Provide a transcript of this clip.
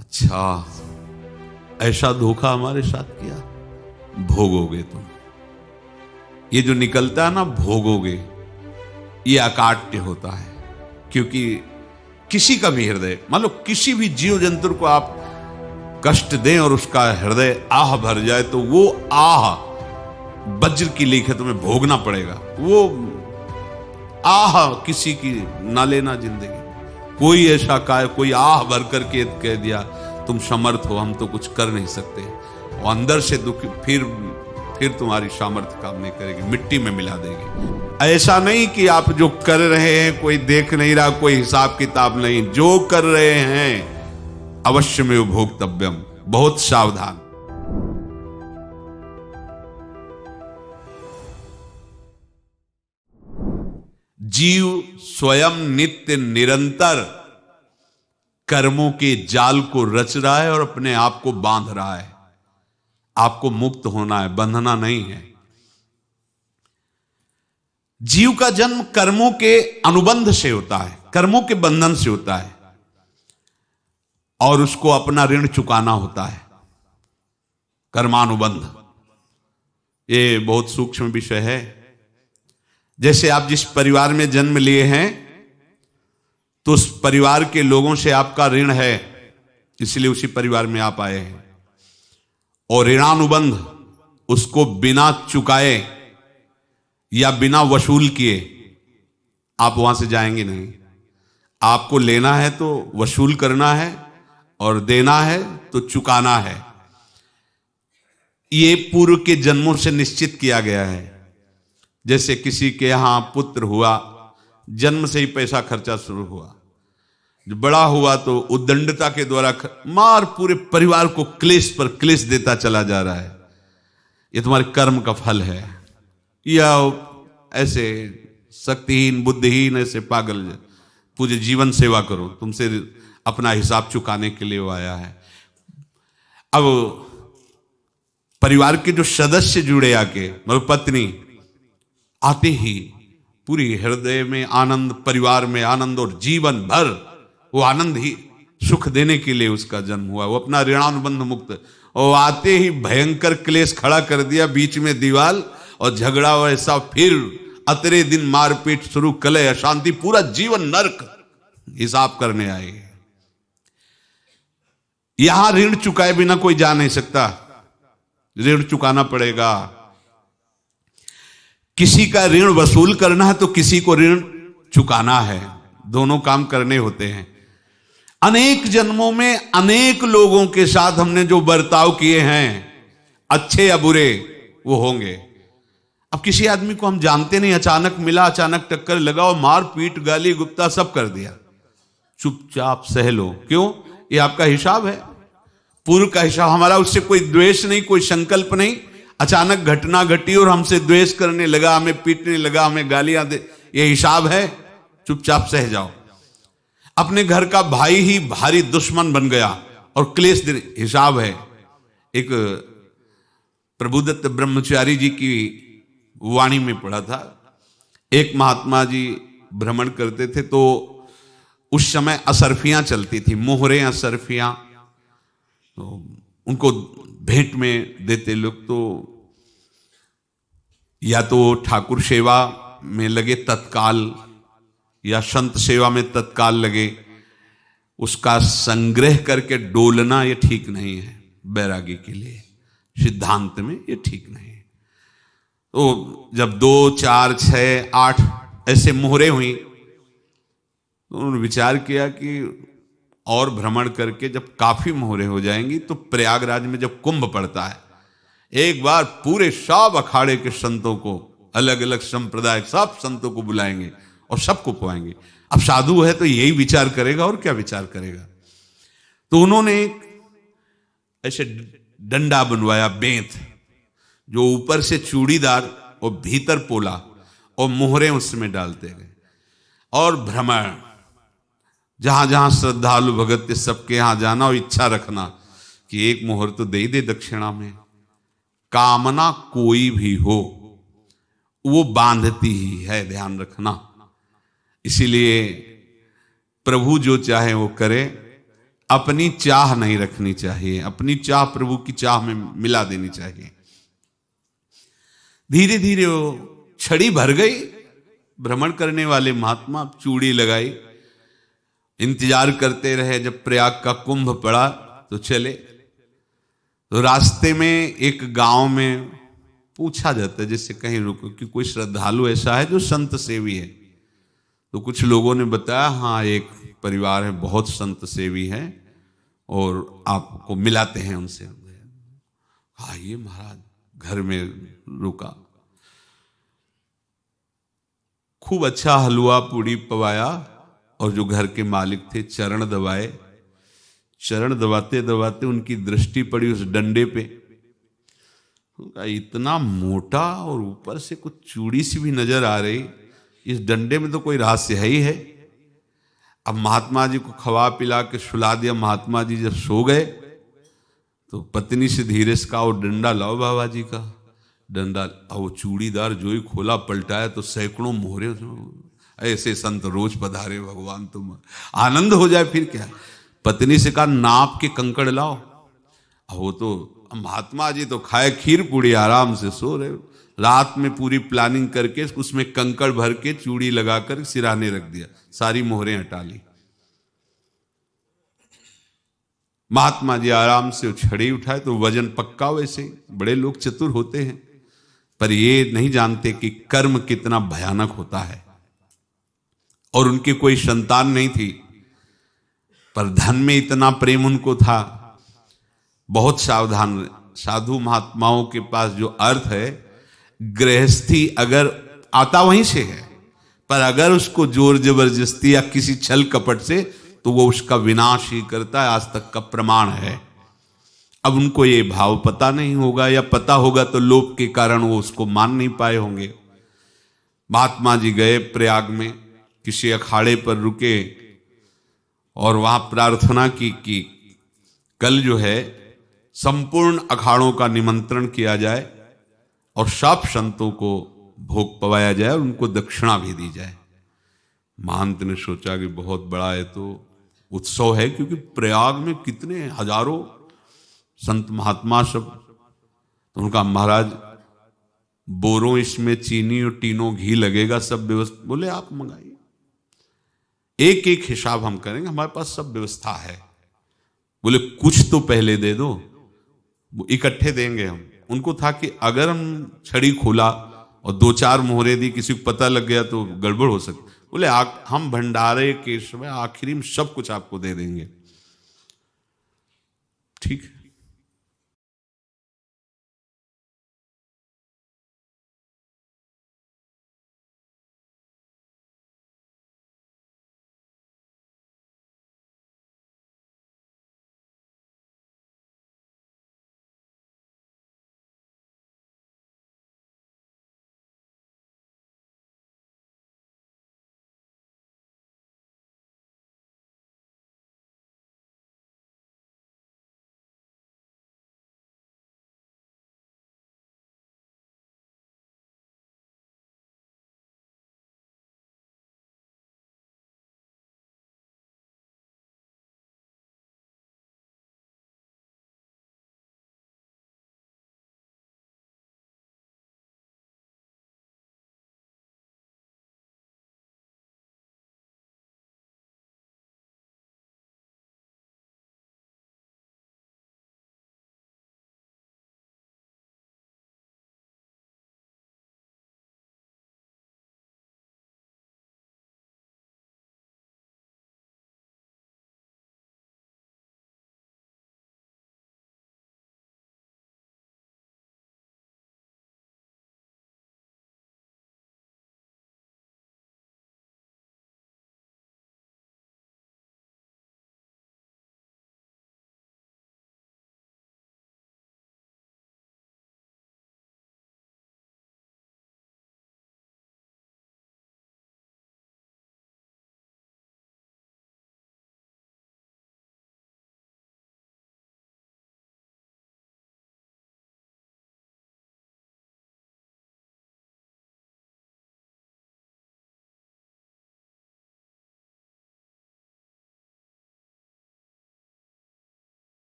अच्छा, ऐसा धोखा हमारे साथ किया, भोगोगे तुम। ये जो निकलता है ना भोगोगे, ये अकाट्य होता है। क्योंकि किसी का भी हृदय, मान लो किसी भी जीव जंतु को आप कष्ट दें और उसका हृदय आह भर जाए, तो वो आह वज्र की लीक है, तुम्हें भोगना पड़ेगा। वो आह किसी की ना लेना जिंदगी। कोई ऐसा कोई आह भर करके कह दिया तुम समर्थ हो, हम तो कुछ कर नहीं सकते, और अंदर से दुख, फिर तुम्हारी सामर्थ्य काम नहीं करेगी, मिट्टी में मिला देगी। ऐसा नहीं कि आप जो कर रहे हैं कोई देख नहीं रहा, कोई हिसाब किताब नहीं, जो कर रहे हैं अवश्य में भोक्तव्यम, बहुत सावधान। जीव स्वयं नित्य निरंतर कर्मों के जाल को रच रहा है और अपने आप को बांध रहा है। आपको मुक्त होना है, बंधना नहीं है। जीव का जन्म कर्मों के अनुबंध से होता है, कर्मों के बंधन से होता है, और उसको अपना ऋण चुकाना होता है। कर्मानुबंध ये बहुत सूक्ष्म विषय है। जैसे आप जिस परिवार में जन्म लिए हैं, तो उस परिवार के लोगों से आपका ऋण है, इसलिए उसी परिवार में आप आए हैं। और ऋणानुबंध उसको बिना चुकाए या बिना वसूल किए आप वहां से जाएंगे नहीं। आपको लेना है तो वसूल करना है, और देना है तो चुकाना है। ये पूर्व के जन्मों से निश्चित किया गया है। जैसे किसी के यहां पुत्र हुआ, जन्म से ही पैसा खर्चा शुरू हुआ, जो बड़ा हुआ तो उद्दंडता के द्वारा मार पूरे परिवार को क्लेश पर क्लेश देता चला जा रहा है। ये तुम्हारे कर्म का फल है। या ऐसे शक्तिहीन बुद्धिहीन ऐसे पागल पूरे जीवन सेवा करो, तुमसे अपना हिसाब चुकाने के लिए वो आया है। अब परिवार के जो सदस्य जुड़े आके, मतलब पत्नी आते ही पूरी हृदय में आनंद, परिवार में आनंद, और जीवन भर वो आनंद ही सुख देने के लिए उसका जन्म हुआ। वो अपना ऋणानुबंध मुक्त, और आते ही भयंकर क्लेश खड़ा कर दिया, बीच में दीवाल और झगड़ा वैसा, फिर अतरे दिन मारपीट शुरू, कलह अशांति, पूरा जीवन नरक हिसाब करने आए। यहां ऋण चुकाए बिना कोई जा नहीं सकता, ऋण चुकाना पड़ेगा। किसी का ऋण वसूल करना है तो किसी को ऋण चुकाना है, दोनों काम करने होते हैं। अनेक जन्मों में अनेक लोगों के साथ हमने जो बर्ताव किए हैं, अच्छे या बुरे, वो होंगे। अब किसी आदमी को हम जानते नहीं, अचानक मिला, अचानक टक्कर लगा और मार पीट गाली गुप्ता सब कर दिया, चुपचाप सह लो। क्यों? ये आपका हिसाब है, पूर्व का हिसाब। हमारा उससे कोई द्वेष नहीं, कोई संकल्प नहीं। अचानक घटना घटी और हमसे द्वेष करने लगा, हमें पीटने लगा, हमें गालियां दे, ये हिसाब है, चुपचाप सह जाओ। अपने घर का भाई ही भारी दुश्मन बन गया और क्लेश हिसाब है। एक प्रभुदत्त ब्रह्मचारी जी की वाणी में पढ़ा था, एक महात्मा जी भ्रमण करते थे, तो उस समय असरफियां चलती थी, मोहरे असरफियां, तो उनको भेंट में देते लोग। तो या तो ठाकुर सेवा में लगे तत्काल, या संत सेवा में तत्काल लगे, उसका संग्रह करके डोलना ये ठीक नहीं है बैरागी के लिए, सिद्धांत में ये ठीक नहीं है। तो जब 2, 4, 6, 8 ऐसे मोहरे हुई, तो उन्होंने विचार किया कि और भ्रमण करके जब काफी मोहरे हो जाएंगी तो प्रयागराज में जब कुंभ पड़ता है, एक बार पूरे सब अखाड़े के संतों को, अलग अलग संप्रदाय सब संतों को बुलाएंगे और सबको पवाएंगे। अब साधु है तो यही विचार करेगा, और क्या विचार करेगा। तो उन्होंने एक ऐसे डंडा बनवाया, बेंत, जो ऊपर से चूड़ीदार और भीतर पोला, और मोहरे उसमें डालते गए। और भ्रमण, जहां जहां श्रद्धालु भगत थे सबके यहां जाना, और इच्छा रखना कि एक मोहर तो दे दे दक्षिणा में। कामना कोई भी हो वो बांधती ही है, ध्यान रखना। इसीलिए प्रभु जो चाहे वो करे, अपनी चाह नहीं रखनी चाहिए, अपनी चाह प्रभु की चाह में मिला देनी चाहिए। धीरे धीरे वो छड़ी भर गई। भ्रमण करने वाले महात्मा चूड़ी लगाई, इंतजार करते रहे। जब प्रयाग का कुंभ पड़ा तो चले। तो रास्ते में एक गांव में पूछा जाता है, जैसे कहीं रुको कि कोई श्रद्धालु ऐसा है जो संत सेवी है। तो कुछ लोगों ने बताया, हाँ एक परिवार है, बहुत संत सेवी है और आपको मिलाते हैं उनसे। आइए महाराज, घर में रुका। खूब अच्छा हलवा पूड़ी पवाया और जो घर के मालिक थे चरण दबाए। चरण दबाते दबाते उनकी दृष्टि पड़ी उस डंडे पे। इतना मोटा और ऊपर से कुछ चूड़ी सी भी नजर आ रही, इस डंडे में तो कोई रहस्य है ही है। अब महात्मा जी को खवा पिला के सुला दिया। महात्मा जी जब सो गए तो पत्नी से धीरे से कहा, वो डंडा लाओ बाबा जी का। डंडा, वो चूड़ीदार जो ही खोला पलटाया तो सैकड़ों मोहरे। ऐसे संत रोज पधारे भगवान, तुम आनंद हो जाए फिर क्या। पत्नी से कहा, नाप के कंकड़ लाओ। वो तो महात्मा जी तो खाए खीर पूड़ी, आराम से सो रहे। रात में पूरी प्लानिंग करके उसमें कंकड़ भर के चूड़ी लगाकर सिराने रख दिया, सारी मोहरें हटा ली। महात्मा जी आराम से छड़ी उठाए तो वजन पक्का। वैसे बड़े लोग चतुर होते हैं, पर ये नहीं जानते कि कर्म कितना भयानक होता है। और उनकी कोई संतान नहीं थी, पर धन में इतना प्रेम उनको था। बहुत सावधान। साधु महात्माओं के पास जो अर्थ है, गृहस्थी अगर आता वहीं से है, पर अगर उसको जोर जबरदस्ती या किसी छल कपट से, तो वो उसका विनाश ही करता है। आज तक का प्रमाण है। अब उनको ये भाव पता नहीं होगा, या पता होगा तो लोभ के कारण वो उसको मान नहीं पाए होंगे। महात्मा जी गए प्रयाग में, किसी अखाड़े पर रुके और वहां प्रार्थना की कि कल जो है संपूर्ण अखाड़ों का निमंत्रण किया जाए और सब संतों को भोग पवाया जाए और उनको दक्षिणा भी दी जाए। महंत ने सोचा कि बहुत बड़ा है तो उत्सव है, क्योंकि प्रयाग में कितने हजारों संत महात्मा सब। तो उनका, महाराज बोरों इसमें चीनी और टीनों घी लगेगा, सब व्यवस्था। बोले आप मंगाइए, एक एक हिसाब हम करेंगे, हमारे पास सब व्यवस्था है। बोले कुछ तो पहले दे दो, इकट्ठे देंगे हम। उनको था कि अगर हम छड़ी खोला और दो चार मोहरे दी, किसी को पता लग गया तो गड़बड़ हो सकती। बोले हम भंडारे के समय आखिरी में सब कुछ आपको दे देंगे। ठीक है।